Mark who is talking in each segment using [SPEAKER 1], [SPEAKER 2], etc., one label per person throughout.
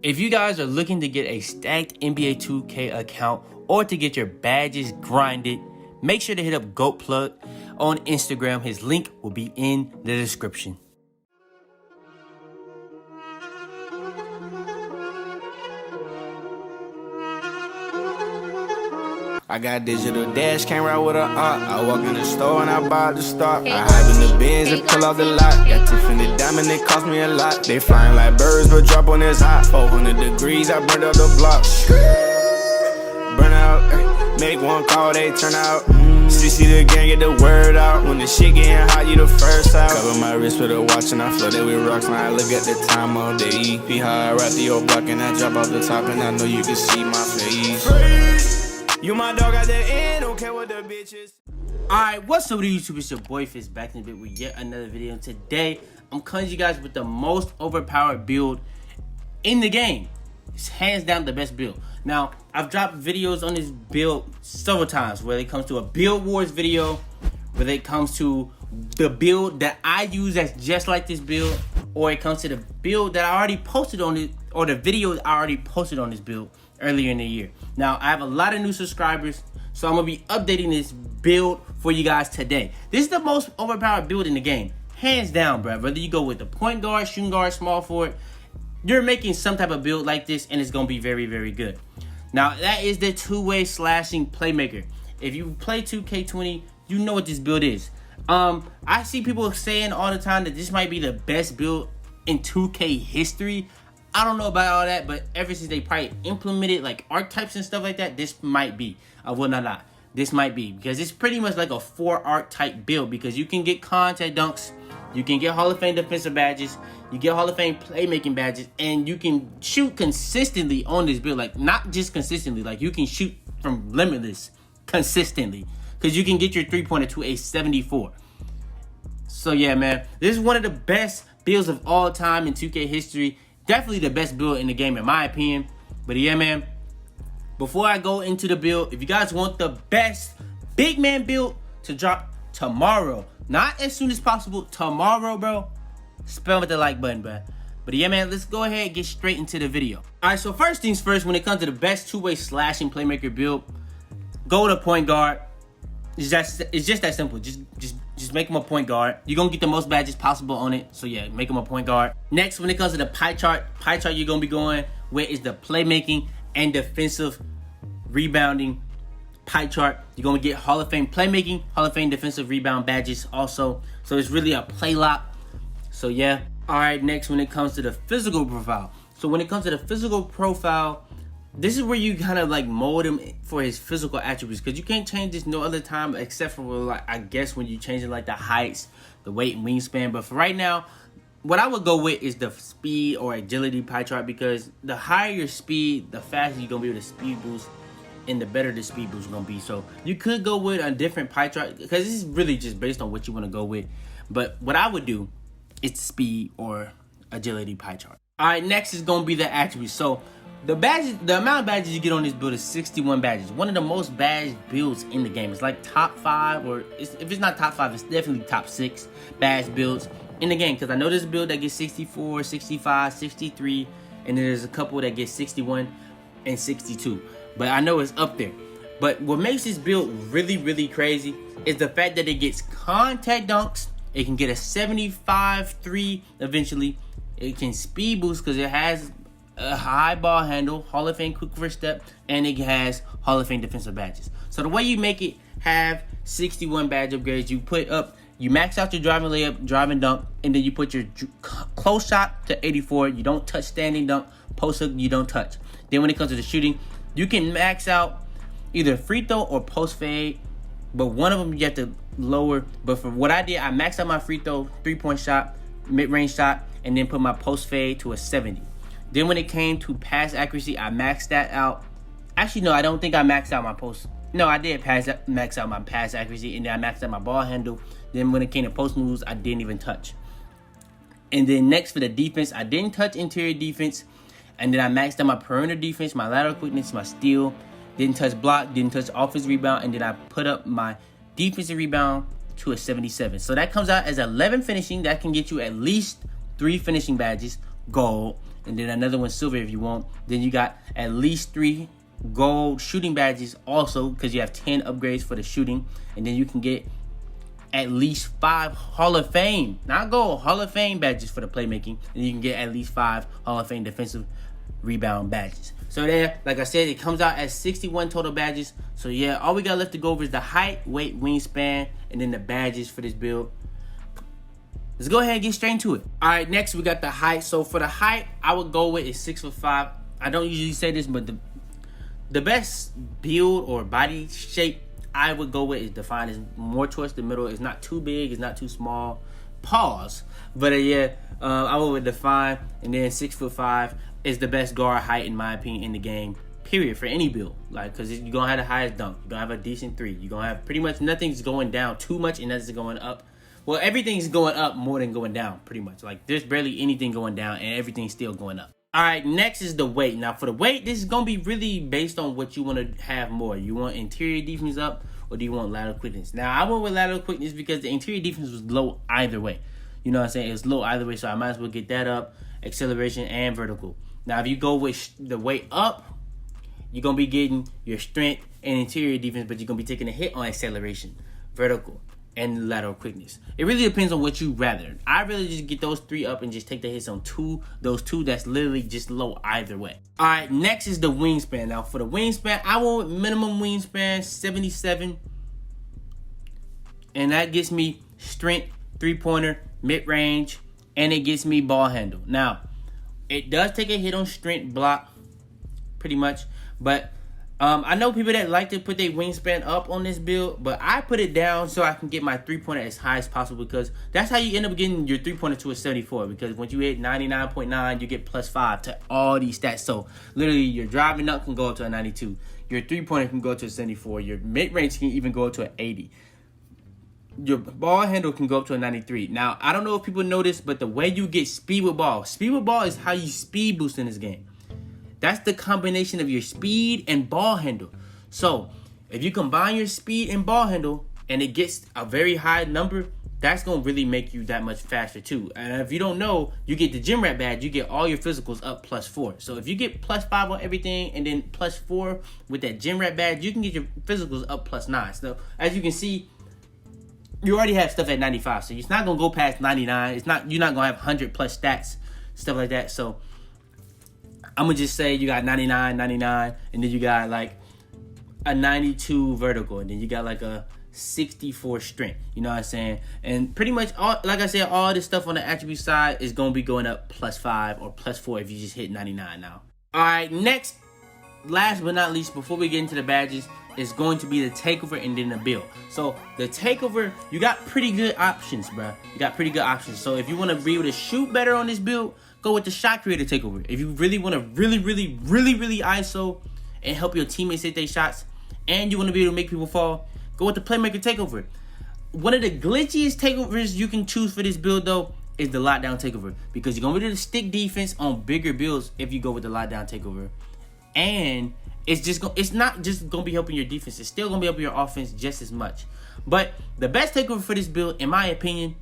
[SPEAKER 1] If you guys are looking to get a stacked NBA 2K account or to get your badges grinded, make sure to hit up GoatPlug on Instagram. His link will be in the description.
[SPEAKER 2] I got digital dash, can't ride with a op. I walk in the store and I buy the stock. I hide in the bins and pull out the lot. Got Tiffany diamond, it cost me a lot. They flying like birds, but drop on this hot. 400 degrees, I burned up the block. Burn out, make one call, they turn out. CC the gang, get the word out. When the shit getting hot, you the first out. Cover my wrist with a watch and I flooded with rocks. Now I look at the time all day. Be high, I ride the old block and I drop off the top. And I know you can see my face. You my dog at the end, don't care what the bitch is.
[SPEAKER 1] Alright, what's up with YouTube? It's your boy Fitz back in a bit with yet another video. And today, I'm coming to you guys with the most overpowered build in the game. It's hands down the best build. Now, I've dropped videos on this build several times, whether it comes to a build wars video, whether it comes to the build that I use that's just like this build, or it comes to the build that I already posted on it, or the videos I already posted on this build earlier in the year. Now, I have a lot of new subscribers, so I'm gonna be updating this build for you guys today. This is the most overpowered build in the game, hands down, bro. Whether you go with the point guard, shooting guard, small forward, you're making some type of build like this, and it's gonna be very, very good. Now, that is the two-way slashing playmaker. If you play 2K20, you know what this build is. I see people saying all the time that this might be the best build in 2K history. I don't know about all that, but ever since they probably implemented like archetypes and stuff like that, this might be. I will not lie. This might be, because it's pretty much like a 4 archetype build, because you can get contact dunks, you can get Hall of Fame defensive badges, you get Hall of Fame playmaking badges, and you can shoot consistently on this build. Like, not just consistently, like you can shoot from limitless consistently, because you can get your 3-pointer to a 74. So yeah, man, this is one of the best builds of all time in 2K history. Definitely the best build in the game in my opinion. But yeah, man, before I go into the build, if you guys want the best big man build to drop tomorrow, not as soon as possible, tomorrow, bro, spam with the like button, bro. But yeah, man, let's go ahead and get straight into the video. All right, so first things first, when it comes to the best two-way slashing playmaker build, go to point guard. It's just that simple. Just make him a point guard. You're gonna get the most badges possible on it. So yeah, make him a point guard. Next, when it comes to the pie chart you're gonna be going with is the playmaking and defensive rebounding pie chart. You're gonna get Hall of Fame playmaking, Hall of Fame defensive rebound badges also. So it's really a play lock. So yeah. All right, next, when it comes to the physical profile. So when it comes to the physical profile, this is where you kind of like mold him for his physical attributes, because you can't change this no other time except for, like, I guess when you change it like the heights, the weight, and wingspan. But for right now, what I would go with is the speed or agility pie chart, because the higher your speed, the faster you're gonna be with a speed boost, and the better the speed boost is gonna be. So you could go with a different pie chart, because this is really just based on what you want to go with. But what I would do is speed or agility pie chart. All right, next is gonna be the attributes. So the amount of badges you get on this build is 61 badges. One of the most badge builds in the game. It's like top 5, or if it's not top 5, it's definitely top 6 badge builds in the game. Because I know there's a build that gets 64, 65, 63, and then there's a couple that get 61 and 62. But I know it's up there. But what makes this build really, really crazy is the fact that it gets contact dunks. It can get a 75-3 eventually. It can speed boost because it has a high ball handle, Hall of Fame quick first step, and it has Hall of Fame defensive badges. So the way you make it have 61 badge upgrades, you max out your driving layup, driving dunk, and then you put your close shot to 84. You don't touch standing dunk, post hook, you don't touch. Then when it comes to the shooting, you can max out either free throw or post fade, but one of them you have to lower. But for what I did, I maxed out my free throw, 3-point shot, mid-range shot, and then put my post fade to a 70. Then when it came to pass accuracy, I maxed that out. Actually, no, I don't think I maxed out my post. No, I did max out my pass accuracy, and then I maxed out my ball handle. Then when it came to post moves, I didn't even touch. And then next for the defense, I didn't touch interior defense. And then I maxed out my perimeter defense, my lateral quickness, my steal. Didn't touch block, didn't touch offensive rebound. And then I put up my defensive rebound to a 77. So that comes out as 11 finishing. That can get you at least 3 finishing badges, gold. and then another one silver if you want. Then you got at least 3 gold shooting badges also, because you have 10 upgrades for the shooting. And then you can get at least 5 Hall of Fame, not gold, Hall of Fame badges for the playmaking. And you can get at least 5 Hall of Fame defensive rebound badges. So there, like I said, it comes out as 61 total badges. So yeah, all we got left to go over is the height, weight, wingspan, and then the badges for this build. Let's go ahead and get straight into it. All right, next we got the height. So for the height, I would go with is 6'5". I don't usually say this, but the best build or body shape I would go with is defined as more towards the middle. It's not too big, it's not too small. Pause. But yeah, I would define, and then 6'5" is the best guard height in my opinion in the game. Period, for any build. Like, cause you're gonna have the highest dunk, you're gonna have a decent 3. You're gonna have pretty much nothing's going down too much, and nothing's going up. Well, everything's going up more than going down, pretty much. Like, there's barely anything going down, and everything's still going up. All right, next is the weight. Now, for the weight, this is going to be really based on what you want to have more. You want interior defense up, or do you want lateral quickness? Now, I went with lateral quickness because the interior defense was low either way. You know what I'm saying? It was low either way, so I might as well get that up, acceleration and vertical. Now, if you go with the weight up, you're going to be getting your strength and interior defense, but you're going to be taking a hit on acceleration, vertical, and lateral quickness. It really depends on what you rather. I really just get those 3 up and just take the hits on those two that's literally just low either way. All right, next is the wingspan. Now for the wingspan, I want minimum wingspan 77, and that gets me strength, 3-pointer, mid-range, and it gets me ball handle. Now it does take a hit on strength block pretty much, but I know people that like to put their wingspan up on this build, but I put it down so I can get my 3-pointer as high as possible, because that's how you end up getting your 3-pointer to a 74, because once you hit 99.9, you get +5 to all these stats. So literally your driving up can go up to a 92, your 3-pointer can go to a 74, your mid-range can even go up to an 80. Your ball handle can go up to a 93. Now, I don't know if people know this, but the way you get speed with ball is how you speed boost in this game. That's the combination of your speed and ball handle. So if you combine your speed and ball handle and it gets a very high number, that's going to really make you that much faster too. And if you don't know, you get the gym rat badge, you get all your physicals up +4. So if you get +5 on everything and then +4 with that gym rat badge, you can get your physicals up +9. So as you can see, you already have stuff at 95. So it's not going to go past 99. You're not going to have 100+ stats, stuff like that. So I'm going to just say you got 99, 99, and then you got like a 92 vertical, and then you got like a 64 strength. You know what I'm saying? And pretty much, like I said, all this stuff on the attribute side is going to be going up +5 or +4 if you just hit 99 now. All right, next, last but not least, before we get into the badges, is going to be the takeover and then the build. So the takeover, you got pretty good options, bro. You got pretty good options. So if you want to be able to shoot better on this build, go with the shot creator takeover. If you really want to really ISO and help your teammates hit their shots, and you want to be able to make people fall, go with the playmaker takeover. One of the glitchiest takeovers you can choose for this build though is the lockdown takeover, because you're gonna be able to stick defense on bigger builds if you go with the lockdown takeover. And it's not just gonna be helping your defense, it's still gonna be helping your offense just as much. But the best takeover for this build, in my opinion,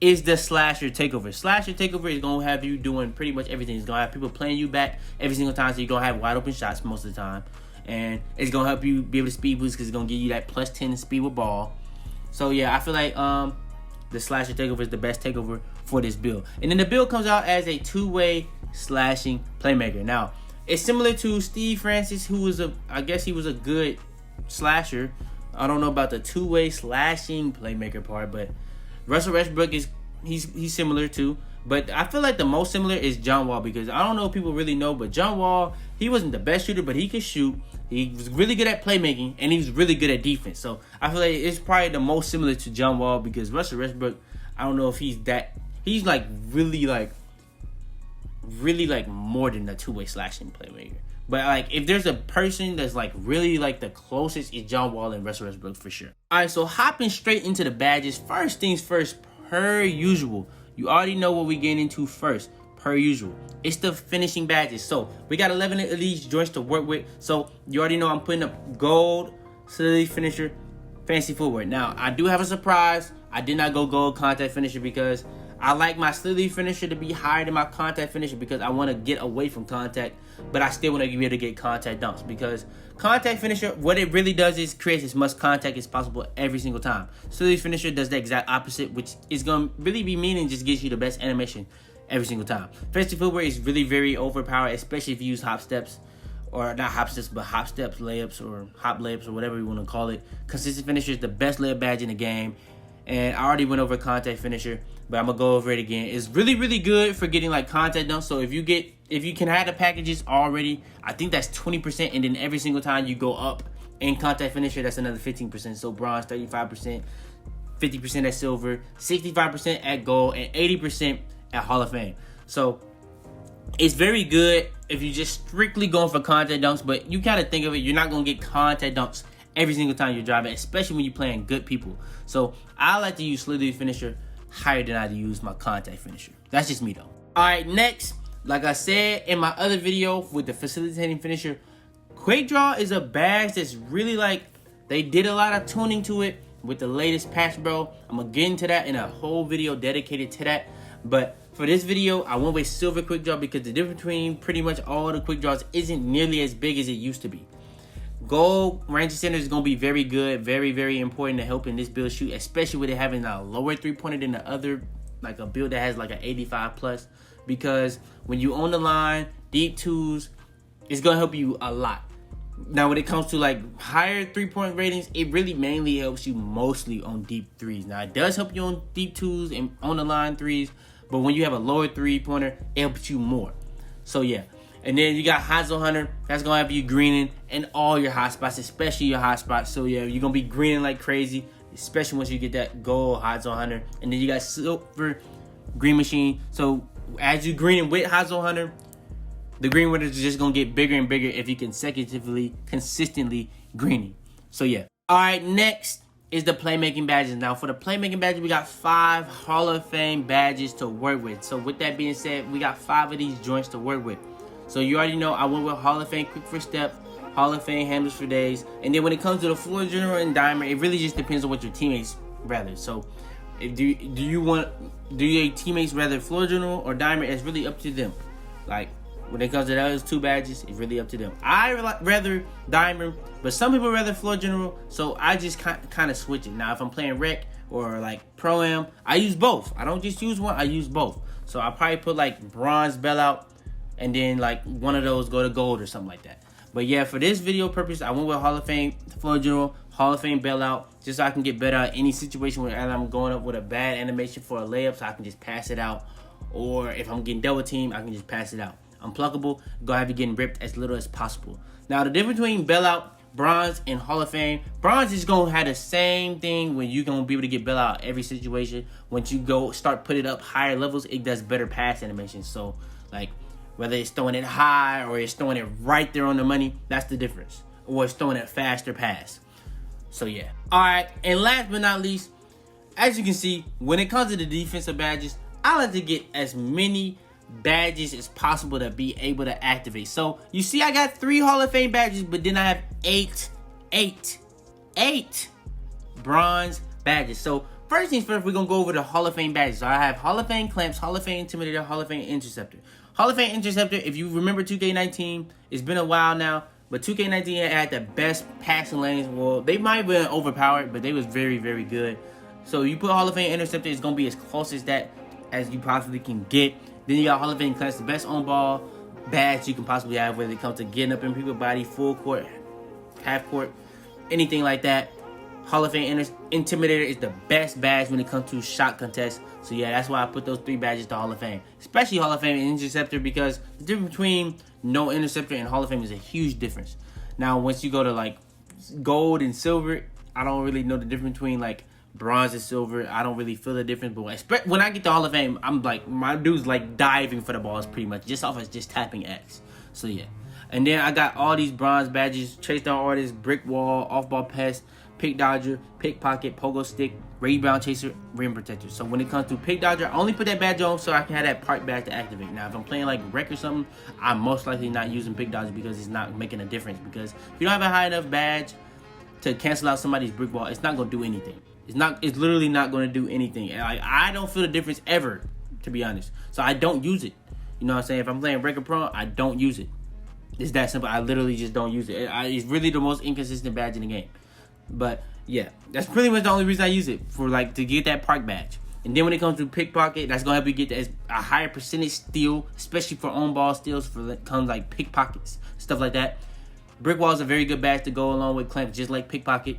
[SPEAKER 1] is the slasher takeover. Slasher takeover is gonna have you doing pretty much everything. It's gonna have people playing you back every single time, so you're gonna have wide open shots most of the time. And it's gonna help you be able to speed boost, because it's gonna give you that +10 speed with ball. So yeah, I feel like the slasher takeover is the best takeover for this build. And then the build comes out as a 2-way slashing playmaker. Now, it's similar to Steve Francis, who was I guess he was a good slasher. I don't know about the 2-way slashing playmaker part, but Russell Westbrook he's similar too. But I feel like the most similar is John Wall, because I don't know if people really know, but John Wall, he wasn't the best shooter, but he could shoot. He was really good at playmaking, and he was really good at defense. So I feel like it's probably the most similar to John Wall, because Russell Westbrook, I don't know if he's like really more than a 2-way slashing playmaker. But like, if there's a person that's like really like the closest, is John Wall and Russell Westbrook for sure. All right, so hopping straight into the badges. First things first, per usual. You already know what we get into first, per usual. It's the finishing badges. So we got 11 of these joints to work with. So you already know I'm putting up gold, solidity finisher, fancy footwork. Now, I do have a surprise. I did not go gold contact finisher because I like my slithy finisher to be higher than my contact finisher because I want to get away from contact, but I still want to be able to get contact dunks, because contact finisher, what it really does is creates as much contact as possible every single time. Slithy finisher does the exact opposite, which is going to really be meaning just gives you the best animation every single time. Fantasy footwear is really very overpowered, especially if you use hop steps. Or not hop steps, but hop steps, layups, or hop layups, or whatever you want to call it. Consistent finisher is the best layup badge in the game. And I already went over contact finisher, but I'm going to go over it again. It's really, really good for getting like contact dunks. So if you can have the packages already, I think that's 20%. And then every single time you go up in contact finisher, that's another 15%. So bronze, 35%, 50% at silver, 65% at gold, and 80% at Hall of Fame. So it's very good if you're just strictly going for contact dunks, but you kind of think of it, you're not going to get contact dunks every single time you're driving, especially when you're playing good people. So I like to use slithy finisher higher than I use my contact finisher. That's just me though. All right, next, like I said in my other video with the facilitating finisher, quick draw is a badge that's really like, they did a lot of tuning to it with the latest patch, bro. I'm going to get into that in a whole video dedicated to that. But for this video, I went with silver quick draw because the difference between pretty much all the quick draws isn't nearly as big as it used to be. Gold range center is going to be very good, very, very important to help in this build shoot, especially with it having a lower three-pointer than the other, like a build that has like an 85 plus, because when you own the line, deep twos, it's going to help you a lot. Now, when it comes to like higher three-point ratings, it really mainly helps you mostly on deep threes. Now, it does help you on deep twos and on the line threes, but when you have a lower three-pointer, it helps you more. So, yeah. And then you got hot zone hunter. That's going to have you greening in all your hot spots, especially your hot spots. So, yeah, you're going to be greening like crazy, especially once you get that gold hot zone hunter. And then you got silver green machine. So, as you greening with hot zone hunter, the green winners are just going to get bigger and bigger if you consistently greening. So, yeah. All right, next is the playmaking badges. Now, for the playmaking badges, we got 5 Hall of Fame badges to work with. So, with that being said, we got 5 of these joints to work with. So, you already know I went with Hall of Fame quick first step, Hall of Fame handles for days. And then when it comes to the floor general and diamond, it really just depends on what your teammates rather. So, do your teammates rather floor general or diamond? It's really up to them. Like, when it comes to those 2 badges, it's really up to them. I rather diamond, but some people rather floor general, so I just kind of switch it. Now, if I'm playing rec or like pro-am, I use both. I don't just use one, I use both. So I probably put like bronze bailout, and then like one of those go to gold or something like that. But yeah, for this video purpose, I went with Hall of Fame floor general, Hall of Fame bailout, just so I can get better at any situation where I'm going up with a bad animation for a layup, so I can just pass it out. Or if I'm getting double teamed, I can just pass it out. Unpluckable, gonna have you getting ripped as little as possible. Now, the difference between bailout, bronze, and Hall of Fame, bronze is gonna have the same thing when you're gonna be able to get bailout every situation. Once you go start putting it up higher levels, it does better pass animation. So, like, whether it's throwing it high or it's throwing it right there on the money, that's the difference. Or it's throwing it faster pass. So, yeah. All right, and last but not least, as you can see, when it comes to the defensive badges, I like to get as many badges as possible to be able to activate. So you see I got 3 Hall of Fame badges, but then I have 8 bronze badges. So first things first, we're gonna go over the Hall of Fame badges. So I have Hall of Fame clamps, Hall of Fame intimidator, Hall of Fame interceptor. Hall of Fame interceptor, if you remember 2K19, it's been a while now, but 2K19 had the best passing lanes. Well, they might have been overpowered, but they was very, very good. So you put Hall of Fame interceptor, it's gonna be as close as that as you possibly can get. Then you got Hall of Fame clamps, the best on-ball badge you can possibly have, whether it comes to getting up in people's body, full court, half court, anything like that. Hall of Fame Intimidator is the best badge when it comes to shot contests. So yeah, that's why I put those 3 badges to Hall of Fame. Especially Hall of Fame Interceptor, because the difference between no interceptor and Hall of Fame is a huge difference. Now, once you go to like gold and silver, I don't really know the difference between like bronze and silver. I don't really feel the difference, but when I get to Hall of Fame, I'm like, my dude's like diving for the balls pretty much, just off as just tapping X. So yeah. And then I got all these bronze badges: chase down artist, brick wall, off ball pest, pick dodger, pickpocket, pogo stick, rebound chaser, rim protector. So when it comes to pick dodger, I only put that badge on so I can have that part badge to activate. Now, if I'm playing like rec or something, I'm most likely not using pick dodger because it's not making a difference. Because if you don't have a high enough badge to cancel out somebody's brick wall, it's not gonna do anything. It's literally not going to do anything. And I don't feel the difference ever, to be honest. So I don't use it. You know what I'm saying? If I'm playing Breaker Prone, I don't use it. It's that simple. I literally just don't use it. It's really the most inconsistent badge in the game. But yeah, that's pretty much the only reason I use it, for like to get that park badge. And then when it comes to Pickpocket, that's gonna help you get a higher percentage steal, especially for on ball steals, for comes like pickpockets, stuff like that. Brick Wall is a very good badge to go along with clamps, just like Pickpocket.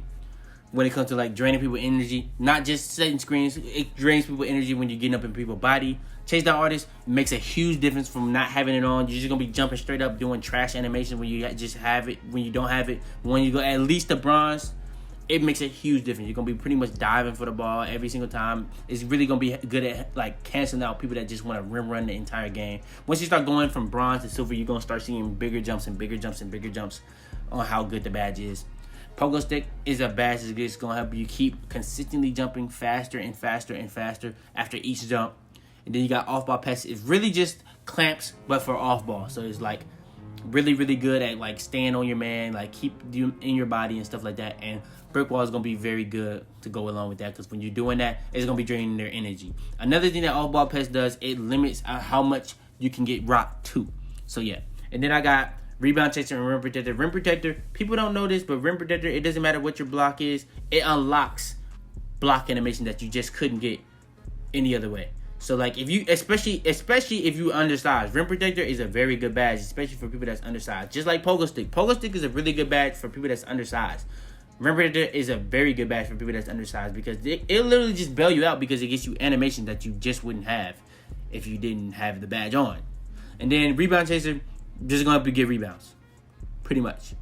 [SPEAKER 1] When it comes to like draining people energy, not just setting screens, it drains people energy when you're getting up in people's body. Chase down artist makes a huge difference from not having it on. You're just gonna be jumping straight up doing trash animation when you just have it. When you don't have it, when you go at least the bronze, it makes a huge difference. You're gonna be pretty much diving for the ball every single time. It's really gonna be good at like canceling out people that just want to rim run the entire game. Once you start going from bronze to silver, you're gonna start seeing bigger jumps and bigger jumps and bigger jumps on how good the badge is. Pogo Stick is a badge that's gonna help you keep consistently jumping faster and faster and faster after each jump. And then you got off ball pass. It's really just clamps, but for off ball. So it's like really, really good at like staying on your man, like keep you in your body and stuff like that. And Brick Wall is gonna be very good to go along with that, because when you're doing that, it's gonna be draining their energy. Another thing that off ball pass does, it limits how much you can get rocked to. So yeah. And then I got Rebound Chaser and Rim Protector. Rim Protector, people don't know this, but Rim Protector, it doesn't matter what your block is. It unlocks block animation that you just couldn't get any other way. So like if you, especially if you undersized, Rim Protector is a very good badge, especially for people that's undersized. Just like Pogo Stick. Pogo Stick is a really good badge for people that's undersized. Rim Protector is a very good badge for people that's undersized, because it literally just bail you out, because it gets you animation that you just wouldn't have if you didn't have the badge on. And then Rebound Chaser, just gonna help you get rebounds. Pretty much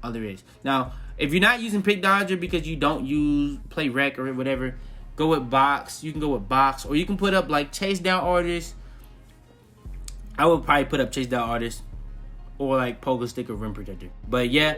[SPEAKER 1] all there is. Now, if you're not using Pick Dodger because you don't play rec or whatever, go with Box. You can go with Box, or you can put up like Chase Down Artist. I would probably put up Chase Down Artist, or like Pogo Stick or Rim Protector. But yeah,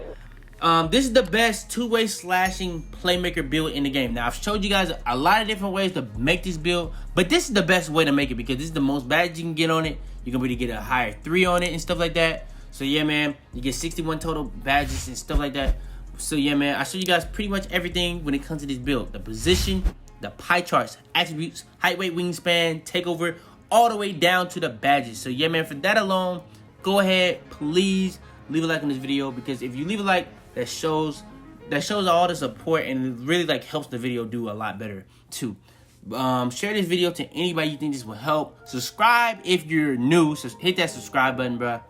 [SPEAKER 1] this is the best two-way slashing playmaker build in the game. Now, I've showed you guys a lot of different ways to make this build, but this is the best way to make it, because this is the most badges you can get on it. You're gonna be able to get a higher 3 on it and stuff like that. So yeah, man, you get 61 total badges and stuff like that. So yeah, man, I showed you guys pretty much everything when it comes to this build: the position, the pie charts, attributes, height, weight, wingspan, takeover, all the way down to the badges. So yeah, man, for that alone, go ahead, please leave a like on this video, because if you leave a like, that shows all the support, and it really like helps the video do a lot better too. Share this video to anybody you think this will help. Subscribe if you're new. So hit that subscribe button, bro.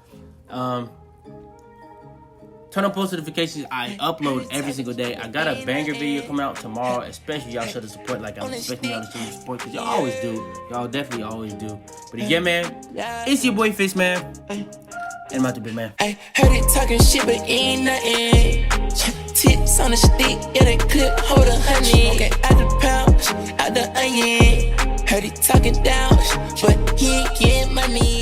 [SPEAKER 1] Turn on post notifications. I upload every single day. I got a banger video coming out tomorrow. Especially y'all show the support, like I'm expecting y'all to show the support, because y'all always do. Y'all definitely always do. But yeah, man, it's your boy Fitz, man. And I'm out the big man.
[SPEAKER 3] I heard it talking shit, but ain't nothing. Tips on the stick, yeah, that clip hold 100. Okay, out the pouch, out the onion. Heard it talking down, but he ain't getting money.